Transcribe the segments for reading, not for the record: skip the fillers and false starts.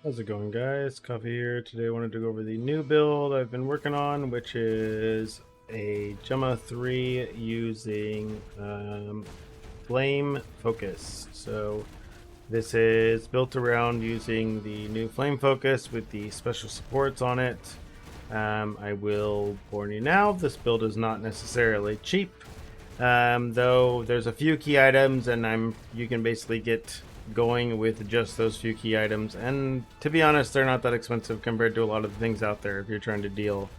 How's it going, guys? Coffee here. Today I wanted to go over the new build I've been working on, which is a Gemma 3 using Flame Focus. So this is built around using the new Flame Focus with the special supports on it. I will warn you now, this build is not necessarily cheap, though there's a few key items and you can basically get going with just those few key items, and to be honest, they're not that expensive compared to a lot of the things out there if you're trying to deal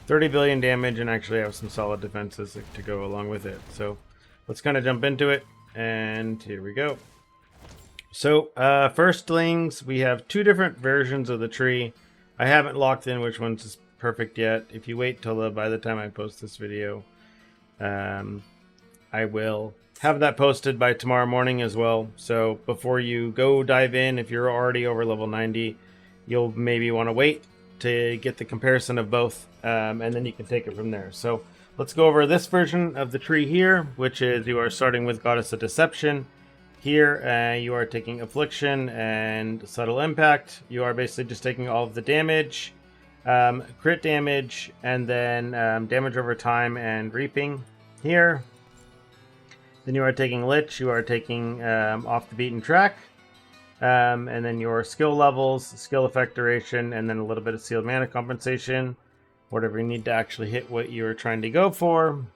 30 billion damage and actually have some solid defenses to go along with it. So let's kind of jump into it, and here we go. So firstlings, we have two different versions of the tree. I haven't locked in which one's perfect yet. If you wait till by the time I post this video, I will have that posted by tomorrow morning as well. So before you go dive in, if you're already over level 90, you'll maybe want to wait to get the comparison of both, and then you can take it from there. So let's go over this version of the tree here, which is you are starting with Goddess of Deception. Here you are taking Affliction and Subtle Impact. You are basically just taking all of the damage, crit damage, and then damage over time and reaping here. Then you are taking Lich, you are taking Off the Beaten Track, and then your skill levels, skill effect duration, and then a little bit of sealed mana compensation, whatever you need to actually hit what you're trying to go for.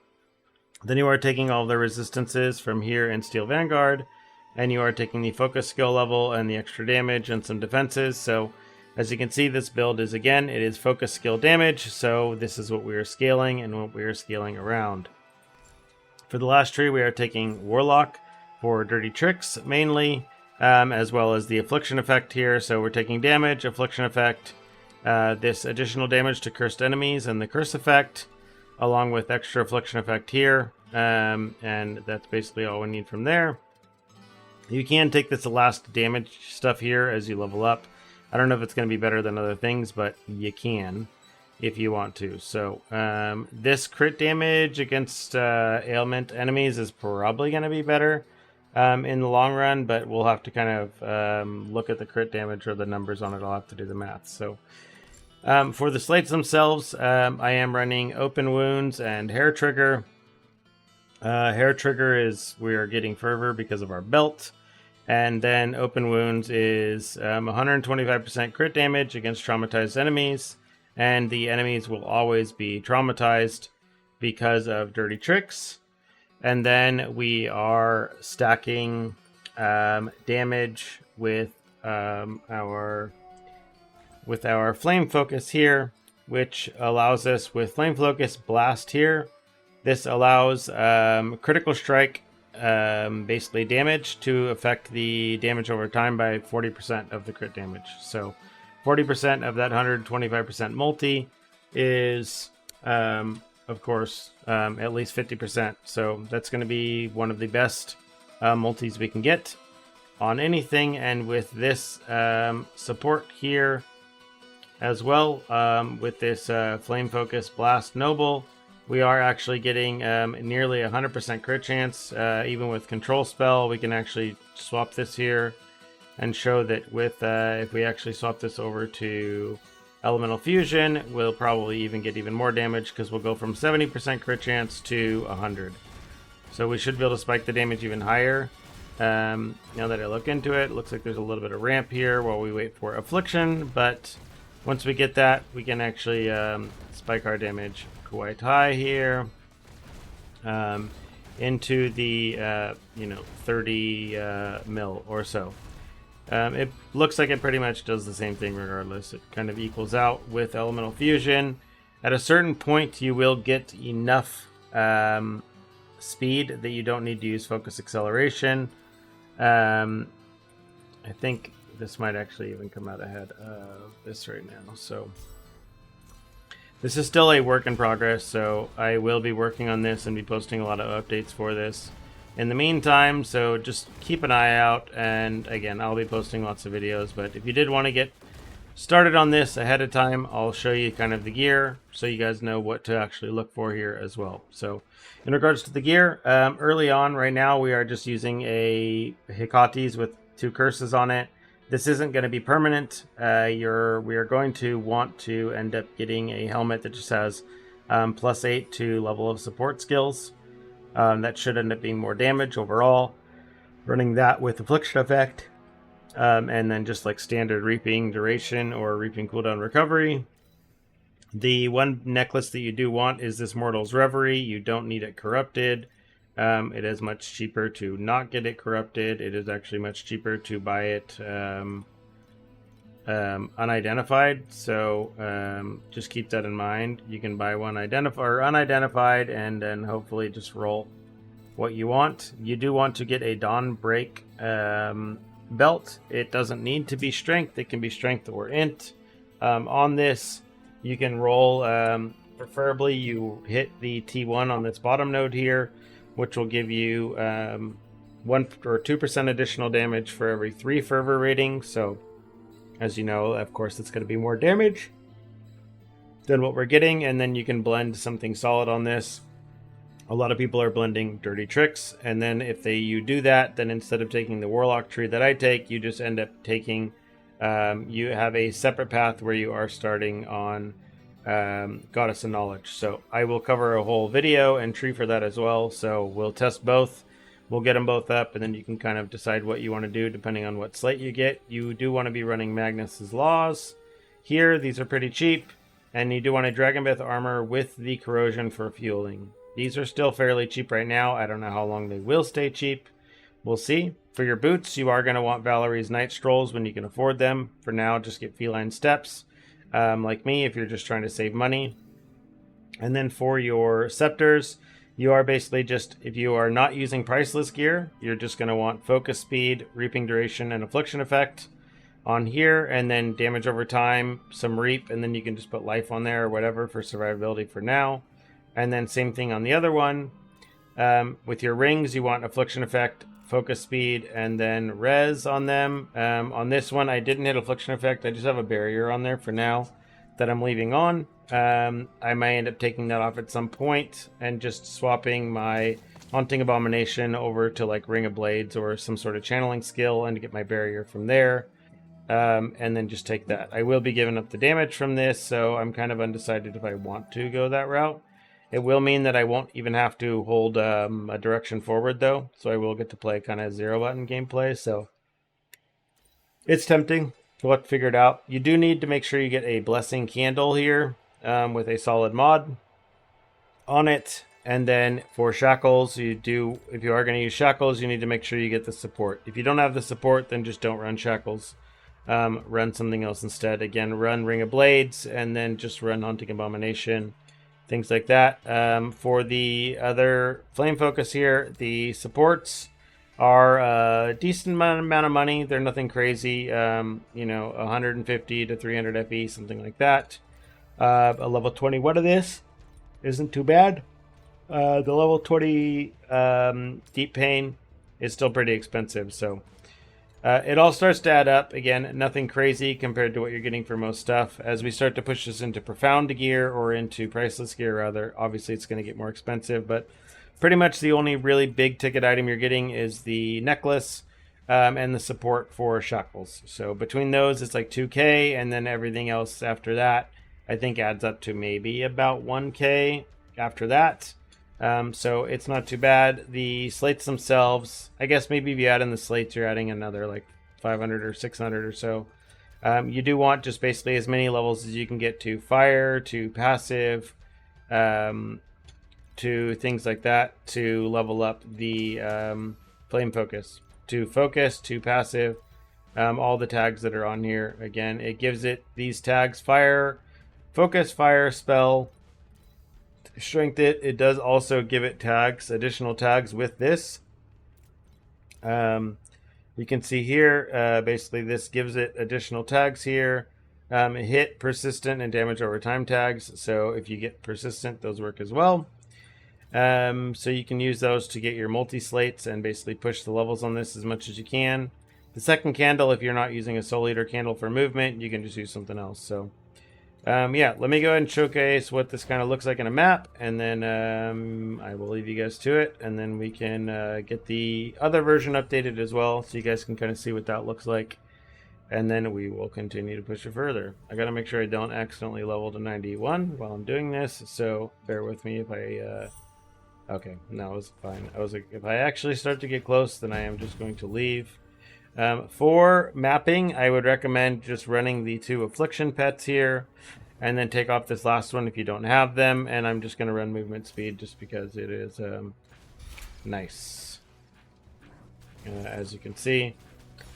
Then you are taking all the resistances from here in Steel Vanguard, and you are taking the focus skill level and the extra damage and some defenses. So as you can see, this build is, again, it is focus skill damage, so this is what we are scaling and what we are scaling around. For the last tree, we are taking Warlock for dirty tricks mainly, as well as the Affliction effect here. So we're taking damage, Affliction effect, this additional damage to cursed enemies, and the curse effect, along with extra Affliction effect here. And that's basically all we need from there. You can take this last damage stuff here as you level up. I don't know if it's going to be better than other things, but you can if you want to. So this crit damage against ailment enemies is probably going to be better in the long run, but we'll have to kind of look at the crit damage or the numbers on it. I'll have to do the math. So for the slates themselves, I am running Open Wounds and Hair Trigger. Hair Trigger is we are getting Fervor because of our belt. And then Open Wounds is 125% crit damage against traumatized enemies. And the enemies will always be traumatized because of dirty tricks. And then we are stacking damage with our Flame Focus here, which allows us with Flame Focus Blast here. This allows critical strike, basically damage, to affect the damage over time by 40% of the crit damage. So 40% of that 125% multi is, of course, at least 50%. So that's going to be one of the best multis we can get on anything. And with this support here as well, with this Flame Focus Blast Noble, we are actually getting nearly 100% crit chance. Even with Control Spell, we can actually swap this here and show that with if we actually swap this over to Elemental Fusion, we'll probably even get even more damage because we'll go from 70% crit chance to 100. So we should be able to spike the damage even higher. Now that I look into it, looks like there's a little bit of ramp here while we wait for Affliction, but once we get that, we can actually spike our damage quite high here into the 30 mil or so. It looks like it pretty much does the same thing regardless. It kind of equals out with Elemental Fusion. At a certain point, you will get enough speed that you don't need to use Focus Acceleration. I think this might actually even come out ahead of this right now. So this is still a work in progress, so I will be working on this and be posting a lot of updates for this in the meantime, so just keep an eye out. And again, I'll be posting lots of videos, but if you did want to get started on this ahead of time, I'll show you kind of the gear so you guys know what to actually look for here as well. So in regards to the gear, early on right now we are just using a Hecate's with 2 curses on it. This isn't going to be permanent. We are going to want to end up getting a helmet that just has +8 to level of support skills. That should end up being more damage overall. Running that with affliction effect, and then just like standard reaping duration or reaping cooldown recovery. The one necklace that you do want is this Mortal's Reverie. You don't need it corrupted. It is much cheaper to not get it corrupted. It is actually much cheaper to buy it unidentified. So just keep that in mind. You can buy one unidentified, and then hopefully just roll what you want. You do want to get a Dawn Break belt. It doesn't need to be strength. It can be strength or int. On this, you can roll. Preferably, you hit the T1 on this bottom node here, which will give you 1 or 2% additional damage for every 3 fervor rating. So, as you know, of course, it's going to be more damage than what we're getting. And then you can blend something solid on this. A lot of people are blending Dirty Tricks. And then if you do that, then instead of taking the Warlock tree that I take, you just end up taking, you have a separate path where you are starting on Goddess of Knowledge. So I will cover a whole video and tree for that as well. So we'll test both. We'll get them both up, and then you can kind of decide what you want to do depending on what slate you get. You do want to be running Magnus's Laws here. These are pretty cheap. And you do want a Dragonbeth armor with the corrosion for fueling. These are still fairly cheap right now. I don't know how long they will stay cheap. We'll see. For your boots, you are going to want Valerie's Night Strolls when you can afford them. For now, just get Feline Steps. Like me, if you're just trying to save money. And then for your scepters, you are basically just, if you are not using priceless gear, you're just going to want Focus Speed, Reaping Duration, and Affliction Effect on here, and then damage over time, some Reap, and then you can just put life on there or whatever for survivability for now. And then same thing on the other one. With your rings, you want Affliction Effect, Focus Speed, and then Res on them. On this one, I didn't hit Affliction Effect. I just have a barrier on there for now that I'm leaving on. I might end up taking that off at some point and just swapping my Haunting Abomination over to like Ring of Blades or some sort of channeling skill and to get my barrier from there. And then just take that. I will be giving up the damage from this, so I'm kind of undecided if I want to go that route. It will mean that I won't even have to hold a direction forward, though, so I will get to play kind of zero-button gameplay, so it's tempting. We'll have to figure it out. You do need to make sure you get a Blessing Candle here with a solid mod on it. And then for Shackles, if you are going to use Shackles, you need to make sure you get the support. If you don't have the support, then just don't run Shackles. Run something else instead. Again, run Ring of Blades, and then just run Haunting Abomination. Things like that. For the other Flame Focus here, the supports are a decent amount of money. They're nothing crazy. 150 to 300 FE, something like that. A level 20 one of this isn't too bad. The level 20 Deep Pain is still pretty expensive, so it all starts to add up. Again, nothing crazy compared to what you're getting for most stuff. As we start to push this into Profound gear, or into Priceless gear rather, obviously it's going to get more expensive, but pretty much the only really big ticket item you're getting is the necklace and the support for Shackles. So between those, it's like 2k, and then everything else after that, I think adds up to maybe about 1k after that. So it's not too bad. The slates themselves, I guess maybe if you add in the slates, you're adding another like 500 or 600 or so. You do want just basically as many levels as you can get to fire, to passive, to things like that, to level up the flame focus. To focus, to passive, all the tags that are on here. Again, it gives it these tags: fire, focus, fire, spell, strength. It does also give it tags, additional tags with this. You can see here, basically this gives it additional tags here. Hit, persistent, and damage over time tags. So if you get persistent, those work as well. So you can use those to get your multi-slates and basically push the levels on this as much as you can. The second candle, if you're not using a Soul Eater candle for movement, you can just use something else. So yeah, let me go ahead and showcase what this kind of looks like in a map, and then I will leave you guys to it, and then we can get the other version updated as well, so you guys can kind of see what that looks like and then we will continue to push it further. I gotta make sure I don't accidentally level to 91 while I'm doing this, so bear with me if I okay, no, it was fine. I was like, if I actually start to get close, then I am just going to leave. For mapping, I would recommend just running the 2 affliction pets here, and then take off this last one if you don't have them, and I'm just going to run movement speed just because it is nice. As you can see,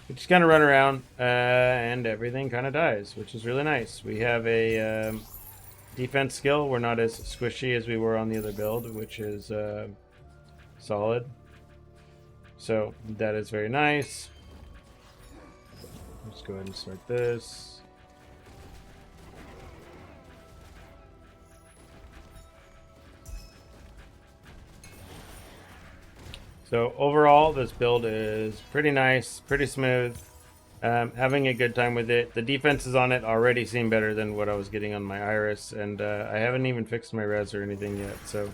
we just kind of run around, and everything kind of dies, which is really nice. We have a defense skill. We're not as squishy as we were on the other build, which is solid. So that is very nice. Let's go ahead and start this. So overall, this build is pretty nice, pretty smooth. Having a good time with it. The defenses on it already seem better than what I was getting on my Iris, and I haven't even fixed my res or anything yet. So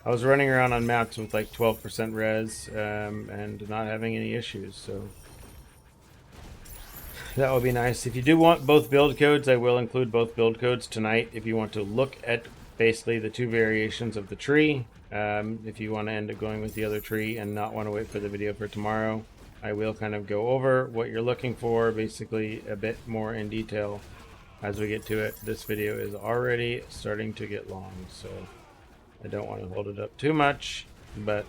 I was running around on maps with like 12% res and not having any issues. So that would be nice. If you do want both build codes, I will include both build codes tonight if you want to look at basically the 2 variations of the tree. If you want to end up going with the other tree and not want to wait for the video for tomorrow, I will kind of go over what you're looking for, basically a bit more in detail as we get to it. This video is already starting to get long, so I don't want to hold it up too much, but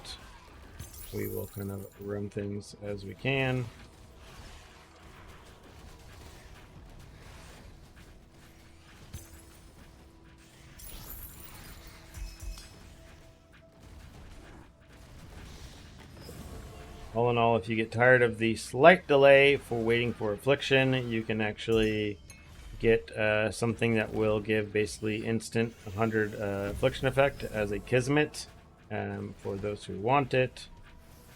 we will kind of run things as we can. All in all, if you get tired of the slight delay for waiting for affliction, you can actually get something that will give basically instant 100 affliction effect as a kismet. For those who want it,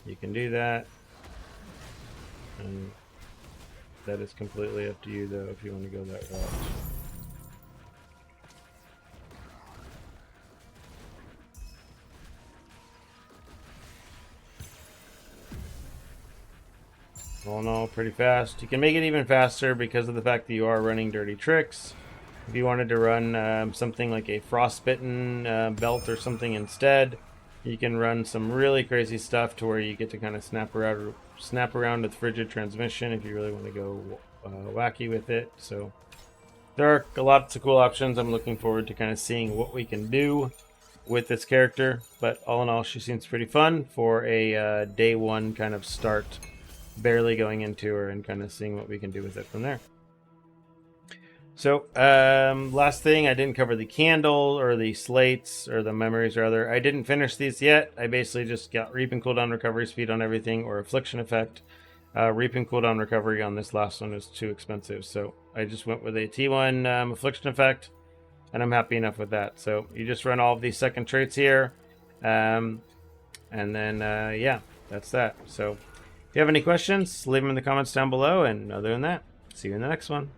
you can do that. And that is completely up to you, though, if you want to go that route. All in all, pretty fast. You can make it even faster because of the fact that you are running dirty tricks. If you wanted to run something like a frostbitten belt or something instead, you can run some really crazy stuff to where you get to kind of snap around with frigid transmission if you really want to go wacky with it. So there are lots of cool options. I'm looking forward to kind of seeing what we can do with this character. But all in all, she seems pretty fun for a day 1 kind of start. Barely going into her and kind of seeing what we can do with it from there. So last thing, I didn't cover the candle or the slates or the memories rather. I didn't finish these yet. I basically just got reaping cooldown, recovery speed on everything, or affliction effect. Reaping cooldown recovery on this last one is too expensive, so I just went with a T1 affliction effect, and I'm happy enough with that. So you just run all of these second traits here, and then yeah, that's that. So if you have any questions, leave them in the comments down below, and other than that, see you in the next one.